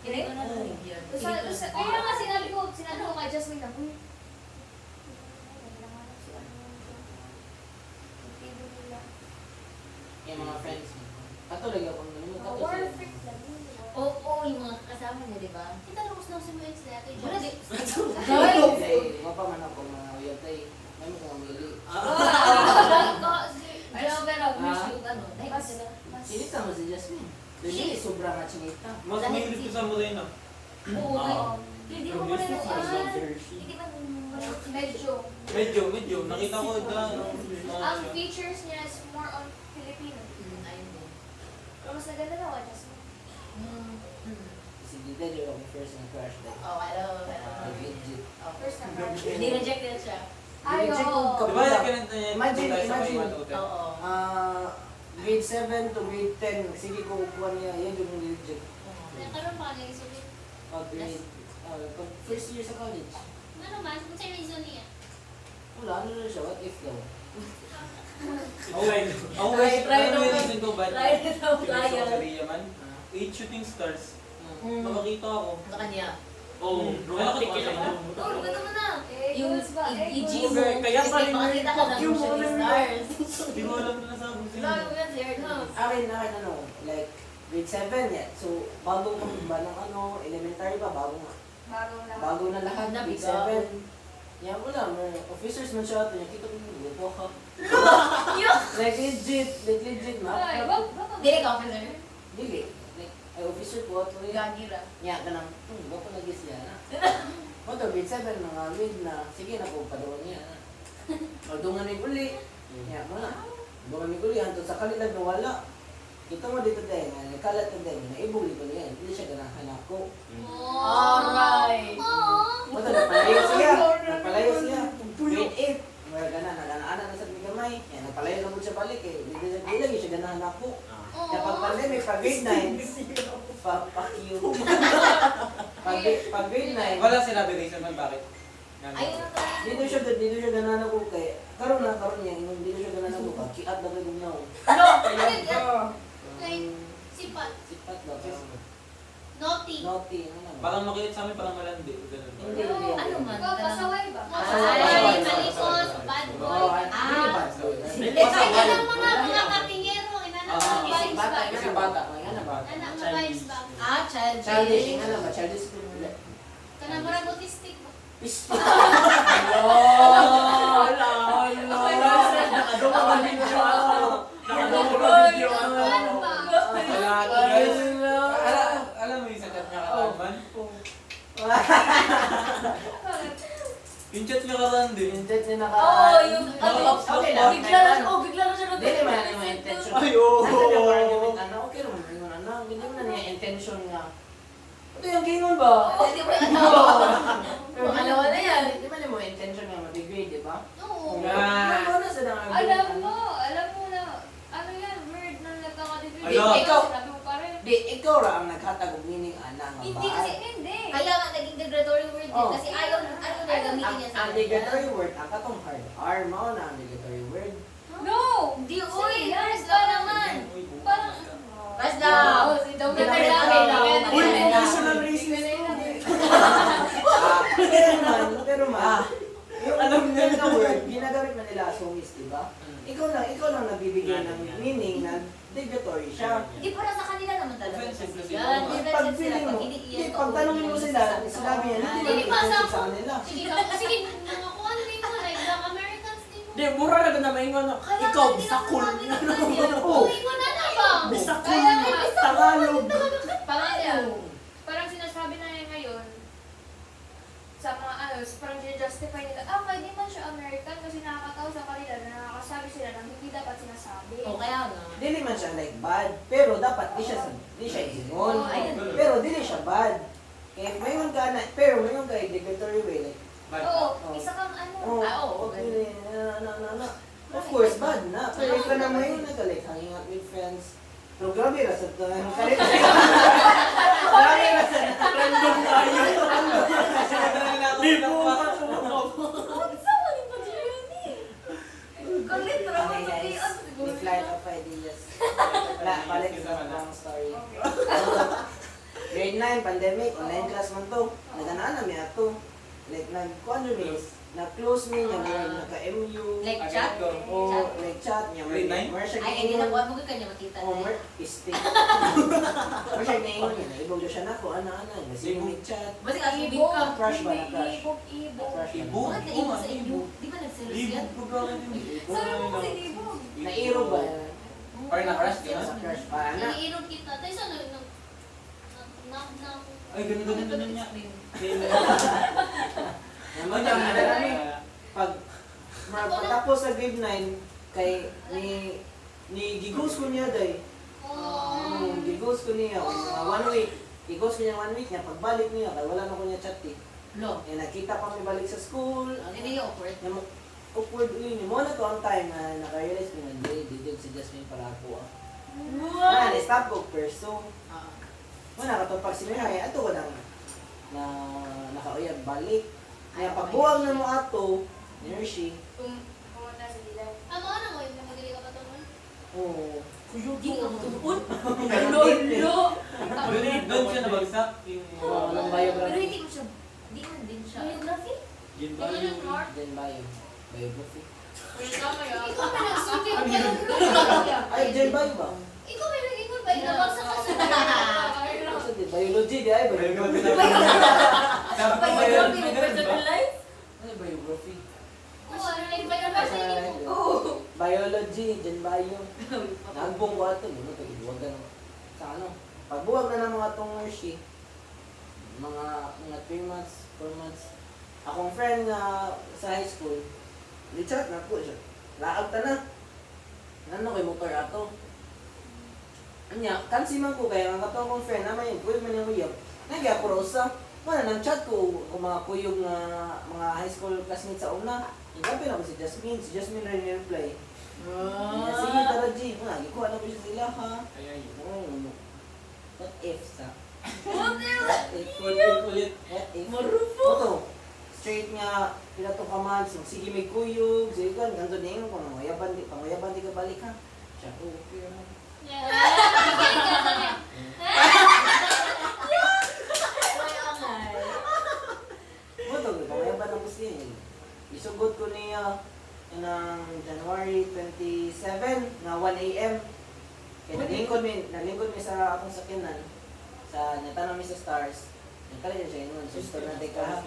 Hindi ko na nalagyan. Kaya nga sinabi ko kay Jasmine na, uy, nanganap si ano yung table nila. Yung mga friends mo. Kato lagi ako nung Mga kato war sila. freak lagi. Oo, yung mga kasama niya, di ba? Kita lang gusto si Mel sa ate. Wala. Ay, mapaman ako mga uyatay. May mo kung mamili. Ano pero wish you ano? Dahil sila. Sinita mo si Jasmine. Dili, sobrang nga chinita. Mas mahilig ko sa Morena. Oo. Oo. Hindi mo muna hindi ba Medyo. Medyo. Nakita ko na. Ang features niya is more on Filipino. Ayun din. Pero mas naganda daw, Jasmine. Si Dita, di ako first na crush dahil. Oh, hello. Legit. First na Hindi rejected siya. Ay, Legit oo. kung Di ba kapila. ganito niya? Imagine, tayo sa imagine. may matutin? Oo. Grade 7 to grade 10, sige ko upuan niya, yan yung legit. Nagkaroon pa ka ng isubit. Pag first year sa college, Ano man, kung sa reason niya. wala, ano na siya, what if daw? Ako Try ano naman. yung reason ko ba't Try it out, pinag sa trial. Korea man? 8 shooting stars. Nakakita ako. Sa kanya. Oh, romantic Wala ko yun. pa Oh, ano mo na? Eh, Yung goals ba? Eh, EG goals. mo. Kaya Kasi pala makakita ka ng yung shooting moment. stars. Hindi ko alam na nasabi ko Wala sa'yo. mo yan si Ernest. Akin, ano, like, grade 7 yan. So, bagong kami ba ng ano, elementary pa, Bagong lahat. bago na lahat, grade Nabigaw. 7. Yan mo lang, may officers man siya, ito niya, kita ko yung luto ka. Yuck! Like legit, Ay, ma. wag Dili ka, officer. Dili, like, ay officer po, ito yan. Gagira. Yan ka lang, bako lagi siya na. Moto, grade 7, mga mid na, sige na po, padawan niya na. O, dungan ni uli. Yan mo na. Dungan ni uli, hantod sa kalilag na wala. Kita mo dito din, nagkalat ka din, naibuli ko niya, hindi siya ganahan ako. Alright. Aww. Moto, nagpalayo siya. Grade 8, mga nagana na sa gamay. Yan, nagpalayo na po siya balik eh. Hindi lagi siya ganahan ako. Kaya pag pandemic, pag grade 9, papakiyo. Pag grade 9, Wala sinabi reason man bakit. Ayun ang try. dito siya ganahan ako kay karon niya, hindi siya ganahan ako kay kiat na kay niya. Like, sipat. Sipat ba? Naughty. Naughty, ano naman. Parang makilit sa amin, parang malandi. Ganun. Hindi. Ano man? Ikaw, pasaway ba? Pasaway. Ay, malikot, bad boy. Oo, hindi bad boy. Ay, yan ang mga katingero. Inanang mga Isip vibes bata, ba? isip bata. May ano ba? Inanang mga vibes ba? Childish. Childish, yung ano ba? Childish. Kanang murag autistic ba? Pispa. Ano ba? Alam mo yung sa chat niya katawan? Yung chat niya katawan din. Yung jet niya naka... Oo, yung Okay lang. bigla na siya Dili man yung mga intention. Ay, oo. Nasa niya argument, ano, okay naman yung ano, hindi mo na niya intention nga. Ito yung gingon ba? Hindi mo yan. Alam mo na yan. Di ba niya mo intention nga mag-degrade, di ba? Oo. Ano na sa nang Alam mo na, ano yan, word na nagkakadegree. Ala. Ikaw. Sinabi mo pa rin. Di, ikaw ra ang naghatag og meaning ana nga Hindi kasi, hindi. Kaya nga naging degradatory word din. Oh. Kasi ayaw na gamitin niya sa ang negatory word, ang katong hard R, mao na ang negatory word. No! Hindi, Sige, uy, yes, first daw naman. Parang, First daw. si Dom Uy, professional reasoning. Pero man, yung alam niya na word, ginagamit na nila as homies, di ba? Ikaw lang nagbibigay ng meaning na negatory siya. Hindi para sa kanila naman talaga. Offensive kasi Yan, yun. defensive Pag sila. feeling mo, Pag hindi hindi, pag tanongin mo sila, sinabi niya, hindi Hindi naman pa sa offensive ako. sa kanila. Sige, sige, nangakuha na din mo. Like, the Americans din mo. Di, mura na na maingon na. Kaya Ikaw, nga, bisakul. hindi naman natin. Uy, mo na na ba? Bisakul. Kaya nga, Tagalog. parang sinasabi na niya ngayon, sa mga parang justify nila, hindi man siya American kasi nakakatawa sa kanila na nakakasabi sila ng hindi dapat sinasabi. O kaya nga. Dili man siya like bad, pero dapat di siya ingon. Oo, ayun. Pero dili siya bad. Kaya mayon ka na, pero mayon ka negatory way like, Oo, isa kang ano. Oo, okay, na. Of course, bad na. Pero ka na mayon na ka like hanging out with friends. Pero grabe ra sa kalit. Grabe ra sa Random tayo. Libo ka. Sama ni pa dyan yun eh. Kulit, pero Okay guys, may flight of ideas. Wala, balik sa mga story. Grade 9, pandemic, online class man to. Naganaan na miya to. Like, nag-close me, nagka-MU. Like chat? O, like chat niya. Grade 9? Ay, hindi na buwan mo ka kanya makita O, na. pisting. Marcia, naingon niya. Naibog na siya na ko, ana. Kasi yung nag-chat. Basta ka, ibig Ibog, ka. Crush ba na crush? Ibog. Crush ba na? Ibog? Bakit naibig sa inyo? Di ba nagselos Libo yan? po gawin din. Sabi mo kasi ibog. Nairo ba? Or na-crush ka? Crush pa, ana. Iniirog kita. Tayo sa Ay, ganun niya. Naman niya, ano namin. Pagtapos sa grade 9, kay ni gigos ko niya day. Oh. Gigos i-ghost ko niya, mga 1 week. I-ghost ko niya 1 week niya, pagbalik niya, kaya wala na ko niya chat eh. Lo. Eh, nakita pa kami balik sa school. Hindi yung awkward. Awkward yun. Mo na to ang time na naka-realize ko nga, di si Jasmine para ako ah. What? Stop ko first. So, Ah. wala ka to pag sinihay, ato ko lang na nakauyag balik. Kaya pagbuwag na mo ato, Nershi, Pumunta sa Dilan. Amo ano mo, yung magaling ka pa to mo? oh, Di ka matupon. Lolo! Doon siya nabagsak. Walang Pero biography. hindi ko siya, di man din siya. Biography? Gin ba Ikaw yung... yung heart? Then bio. Biography. Ikaw pa nagsuti ang biography. Ay, Jen bio ba? Ikaw may nag-ingon ba? Inabagsak ka sa Kasi di, biology di ay, biography. Biography ng personal life? Ano biography? Oo, ano na yung biography? Biology, Jen bio. Nagbong ko ato, no? Tagbuwag ka naman. Sa ano? Pagbuwag na ng mga itong Hershey, mga 3 months, 4 months. Akong friend na sa high school, Richard na po siya. Laag ta na. Ano kay motor ato? Anya, kansi man ko kaya ang katong kong friend naman yung kuyog man yung uyab. Nagya ko rosa. Wala nang chat ko kung mga kuyog na mga high school classmates sa una. Igabi na ko si Jasmine. Si Jasmine rin reply. Sige, tara G. Ikuha na ko siya sila ha. Ay, Oh, what if sa? What if? ulit. What if? Marufo. Oto, straight nga, pila to ka man, sige may kuyog, sige ka, nandun na yun, pangayaban di ka balik ha. Siya, okay naman. Yeah. Magaling ka na. May angay. Oto, pangayaban ang gusto yun. Isugod ko niya ng January 27 na 1 a.m. Kaya nalingkod mi sa akong sakinan, sa natanong mi sa stars. Nagkala siya yun, susto na di ka ha.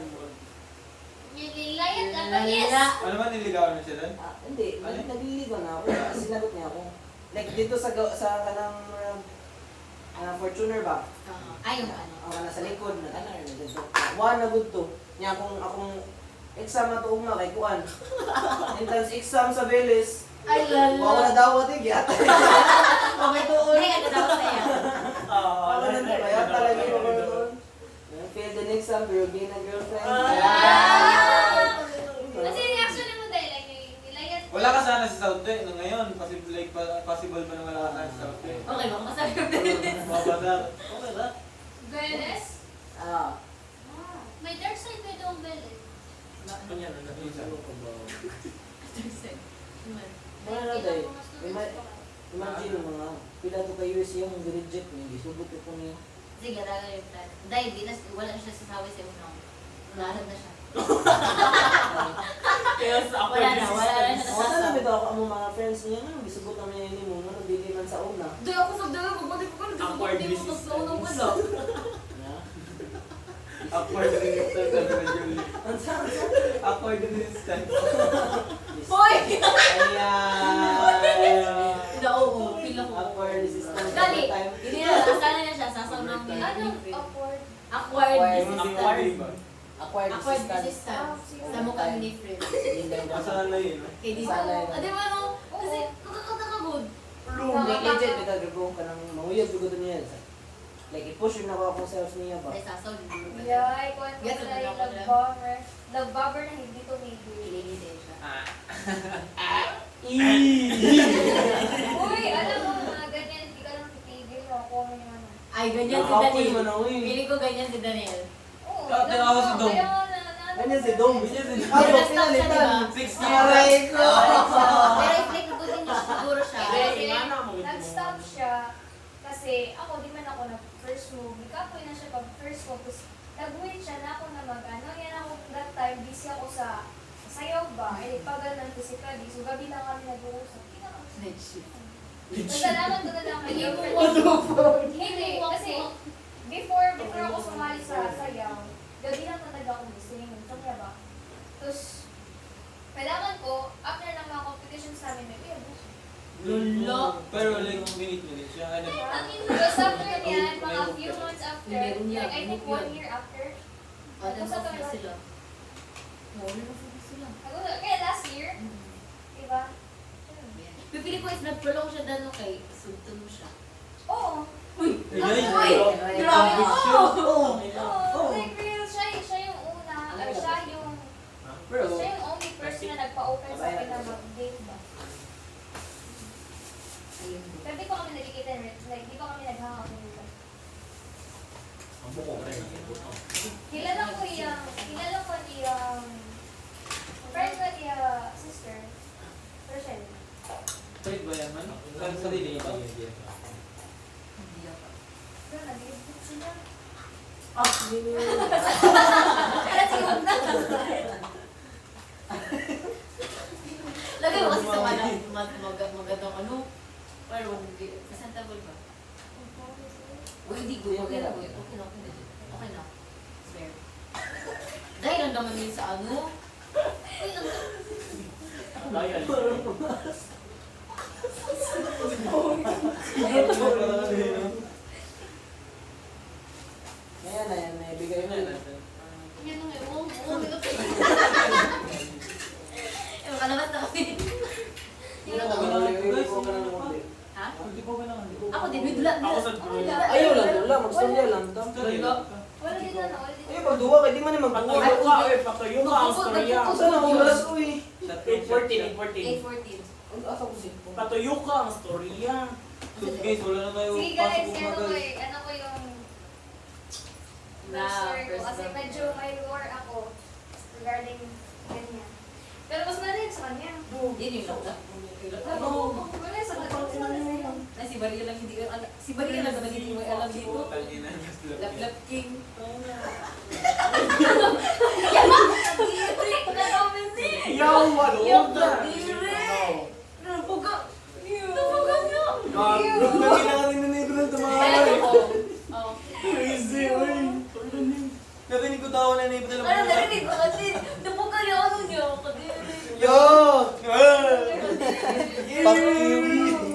Nilayat ka pa, yes. Ano man niligawan mo siya doon? Hindi, nagliligaw na ako. Sinagot niya ako. Like dito sa kanang Fortuner ba? Ay, yung ano. Ang kana sa likod na ano rin dito. One na good to. Nya akong exam na tuong na kay kuan. Entrance exam sa Vélez. Ay, lalo. Wa na dawat eh gyat. Okay tuon. Ay, ano daw sa'yo? Wala na kaya talaga yung mga tuon. Failed the exam pero gain a girlfriend. Kasi reaction mo dahil like nilayat. Wala ka sana sa South Bay. Ngayon, possible ba na wala ka sana sa South Bay? Okay, baka masabi ko. Mabadar. Okay ba? Beles? Ah. May dark side ka daw, Beles. Ano yan? Ano Wala na dahil. Imagine mga pila to ka years yung reject niya. Subot ko niya. Sige, talaga yung plan. Dahil di na, wala na siya sasawi sa unang. Unahan na siya. Kaya sa ako Wala na, wala na siya Wala na sasawi. bitaw ako ang mga friends niya nga, gisugot naman niya yun mo, ano, dili man sa una. Doy ako sa dala, magbalik ko. Awkward Hindi mo resistance. sa unang wala. Yeah. Awkward resistance sa Julie. Ang saan? Awkward resistance. Hoy! Ayan! Oo, feel ako. Awkward resistance. Dali. Every time. Hindi na, sana na siya, sasaw ng Ano? Awkward. Awkward Awkward. resistance. Awkward Awkward resistance. resistance. Sa mukha ni Fred. Hindi na. Masana na yun. Kay di Sana yun. Adi mo ano? Kasi nakakatakabod. Like legit, bitaw ka ng manguyag ko niya. Like i-push yun ako akong self niya ba? Ay, sasaw din mo ba? Yeah, ikuha ko Get sa to know love ko bomber. Love bomber na hindi tumigil. Kilili din siya. Uy, alam mo, mga ganyan, hindi ka lang titigil mo. Ako mo yung ano. Ay, ganyan si Nakapoy mo Daniel. na uy. Pili ko ganyan si Daniel. Oo, Dati ako si Dom. Ganyan si Dom. Ganyan si Dom. Ako, Nag-stop siya, di pinalitan. ba? 6 Aray ko! Pero i-click ko din niya siguro siya. Kasi, mo. nag-stop siya. Kasi ako, di man ako nag-first move. Nikapoy na siya pag first move. Tapos, nag-wait siya na ako na mag-ano. Yan ako, that time, busy ako sa sayaw ba? Eh, pagalan physically. So, gabi lang kami nag-uusap. Hindi na kami. Night shift. Nagdalaman ko na lang kay girlfriend. Hindi, kasi before ako sumali sa sayaw, gabi lang talaga ako listening. Tanya ba? Tapos, kailangan ko, after ng mga competitions namin, may uyabos. Lolo. Pero like minute siya. Ano? Tapos after yan, mga few months after, Meron niya, like I think meron 1 year after, Ano Usap sa kami ba? sila? Oo, na sila. kaya last year, diba? Pipili ko is nag-prolong siya dano kay sugtong mo siya. Oo. Uy! Ay, Uy! Grabe mo! Like real, siya yung una, siya yung only person na nagpa-open sa akin na mag-date ba. Pero di pa kami nagkikita, like, di pa kami nag-hangout nito. Ang buko rin. Kilala ko yung friend ko yung sister. Pero siya yun. Wait ba yan man? Sa dili ito. Pero nag-date sila. Lagay mo kasi sa magandang ano. Pero presentable ba? Uy, hindi ko maganda. Uy, okay na. Okay na. Swear. Dahil ang naman yun sa ano. Uy, ang Dahil. Ayan, naibigay mo. yan ang ewan mo. Eh, makalabas na kami. Ha? Hindi ko kailangan. Ako din, may dula. Ako sa Ayaw lang, wala. Magstorya lang. Wala din na, wala din Ay, na. pagduwa ka, di man naman Patayo magduwa. ka, patayo ka ang storya. Saan ang oras, uy? 8:14. 8:14. Ang asa ko si po. Patayo ka ang storya. So guys, wala na tayo Sige pasok guys, umaga. ano ko yung Na, story ko. Kasi first medyo may lore ako regarding ganyan. Pero mas narinig sa kanya. Yun yung laptop. Wala sa kanya. Na si Maria lang hindi alam. Si Maria lang naman hindi mo alam dito. Lap-lap king. Nag-comment eh. Yaw, ano? Yung kadire. Napuga. Napuga niya. Kailangan rin na nito ng Kaya tumahay. ako. Oh. Crazy, uy. Narinig ko tawa na naipit na Ano narinig ko kasi napuga niya ano niya. Kadire. Yo!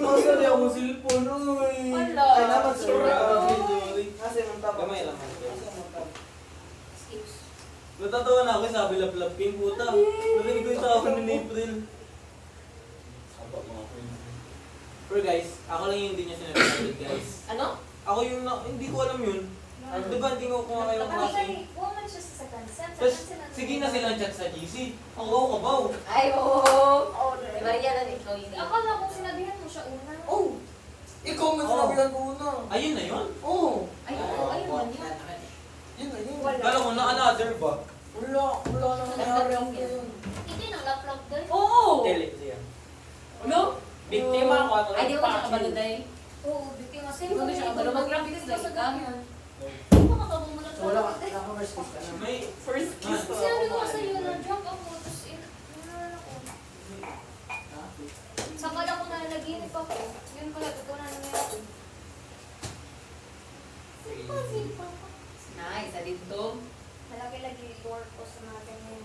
Masa di ako silpon, uy. Wala. Ay, naman sorry. Sorry. Kasi man tapos. Gamay lang. Excuse. Natatawa na ako, sabi lap-lap king puta. Narinig ko yung tawa ni April. Pero guys, ako lang yung hindi niya sinabi guys. Ano? Ako yung hindi ko alam yun. Di ba hindi ko kuha kayo ng klase? Actually, woman siya sa consent. Tapos, sige na silang chat sa GC. Ang wow ka baw. Ay, oo. Si Maria lang ikaw hindi. Akala ko sinabihan mo siya una. Oh! Ikaw man sinabihan ko una. Ayun na yun. Oh! Ay, oo. Ayun man yun. Yun na yun. Kala ko na another ba? Wala na nangyari ang yun. Hindi nang lap-lap doon. Oo. Tele siya. Ano? Biktima ako. Ay, di ko siya kabaluday. Oo, biktima. Hindi ko siya kabaluday. Mag-practice na sa ikaw. ganyan. Makakabo mo na So wala ka first kiss ka na. May First kiss. Sinabi ko sa iyo na drunk ako. Tapos, ako. Sabad ako na naginip ako. Yun pala, totoo na nangyari. Nice. Sa dito. Malaki-lagi lore ko sa mga ganyan.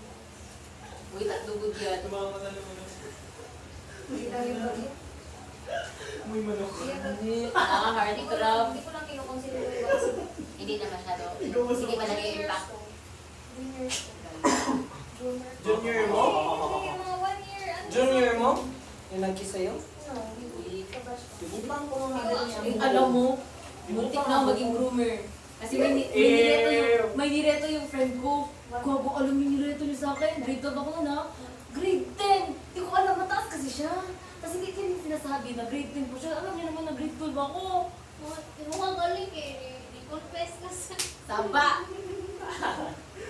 Uy, tatlugod yan. tumamatalo mo na. Hindi lang yung bagi. Muy manok. Nakaka-heart throb. Hindi ko lang kinukonsider yung bagi. Hindi na masyado. Ikaw mas Hindi malaki yung impact. Junior. Junior mo? Hindi, mga 1 year. ano Junior sa- mo? Yung nag-kiss sa'yo? No, hindi. Kabash ko. Ibang ko nga Alam mo, muntik na ako maging groomer. Kasi may nireto yung friend ko. Gago, alam yung nireto niya sa akin. Grade 12 ako na. Grade 10! Hindi ko alam, mataas kasi siya. Kasi hindi ko yung sinasabi na grade 10 po siya. Alam niya naman na grade 12 ako. Mukhang galing eh. Confess na sa... Saba!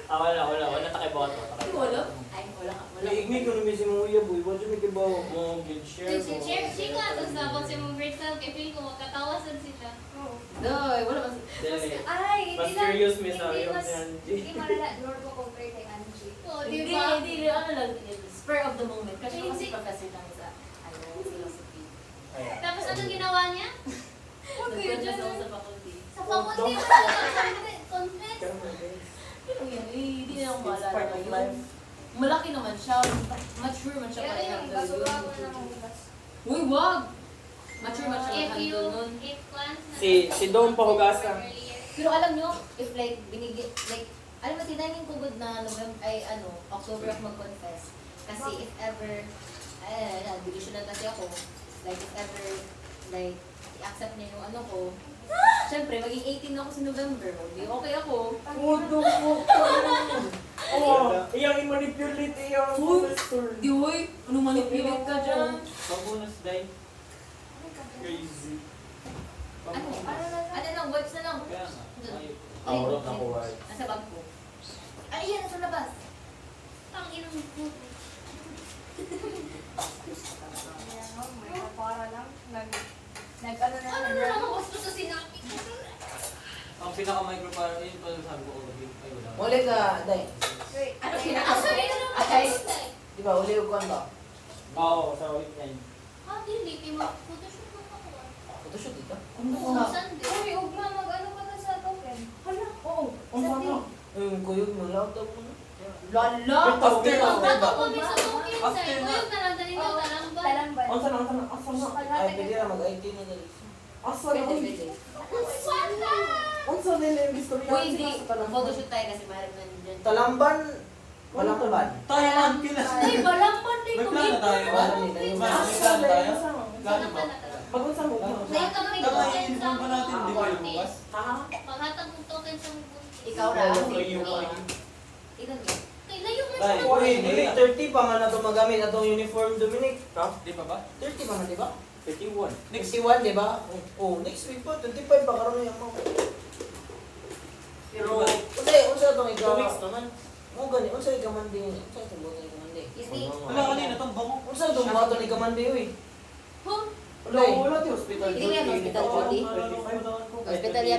Wala takay boto. Hindi ko alam. Ay, wala ka. Wala. Igmig ko namin si Muya, boy. Wala siya may kibaw mo. Share mo. Chika, tapos tapos yung grade 12, kay feel ko magkatawasan sila. Oo. Doy, wala mas. Dali. Ay, Mas hindi lang. serious, Miss Hindi Ariel, mas- si Angie. Hindi malala. Lord ko compare kay Angie. Oo, Hindi, di ba? hindi. Ano lang, spur of the moment. Kasi ako kasi Hindi. professor lang sa, philosophy. Tapos ano ginawa niya? Nag-confess ako sa faculty. Sa faculty mo siya confess. Pero yan, hindi na ako maalala Part of ngayon. life. Malaki naman siya. Mature man siya Kaya para yung i-handle basura yun. ko na mahugas. Uy, wag! Mature man siya If you, i-handle nun. if plans na... Si Dom pahugasan. Earlier. Pero alam nyo, if like, alam mo, tinanin ko good na October ako mag-confess. Kasi if ever, delusional kasi ako, like if ever, like, i-accept niya yung ano ko, Siyempre, maging 18 na ako sa November. Hindi okay ako. Oh, iyang i-manipulate iyang Uy! semester. Di, uy! Anong manipulate ka dyan? Pag-bonus day. Crazy. Ano? Ano na Ano lang, wipes na lang. Kaya nga. Ay, Aurot na ko, ay. Nasa bag ko. Ay, yan, nasa labas. Ang inang puto. Ayan, no, may para lang. Nag-ano na Ano na lang gusto sa sinabi ko? ang pinaka-micro yun pa sabi ko kagabi. Ay, wala. Uli ka, Day. Wait, Ano wait. pinaka- Ah, sorry na lang Ay. ako. Di ba, uli ko ba? Oo, sa weekend. Ah, dili. Kaya mag-photoshoot lang ako. Photoshoot dito? Oo, Sunday. Uy, ugma, mag-ano ka na sa token? Hala, oo. Ang sana. Yung kuyog mo, lahat daw mo na. Lala! After na, after Tato ba? kami sa Tokyo After side. na. Kuyog na lang dali daw, talamban. Talamban. Ang sana, ang sana, ang sana. Ay, pwede na mag-IT na dali. Asa na, Pwede, uy. pwede. Swata! Ang sana nila yung gusto niya. Uy, hindi. Photoshoot tayo kasi mahirap na dyan. Talamban. Walang taban. Thailand, pila. Ay, balampan din May ko. plano tayo. Wala nila yun. May Asa plano na, tayo. asa. Plano ba? Pag-unsa mo ba? Lahat kami may Tama, token i-inform pa natin, di ba yung bukas? Ha? Paghatag ng token sa buntis. Ikaw na. Kayo, kayo. Ikaw na. Kay layo man Ay, siya. uy, dili 30 pa man na ito magamit atong uniform, Dominic. Ha? Di pa ba? 30 pa man, di ba? 31. Next 61, di ba? Oh, next week pa, 25 pa karon yung mo. Pero, unsa itong ikaw? 2 weeks naman. Mo gani, unsa ikaw man din? Unsa itong buto ni Kamandi? Hindi. Wala kanina, itong bango. Unsa itong buto ni Kamandi, uy? Huh? Wala, wala ti hospital. Hindi nga hospital duty. Ano, ano, ano, ano, ano, Hospital yata.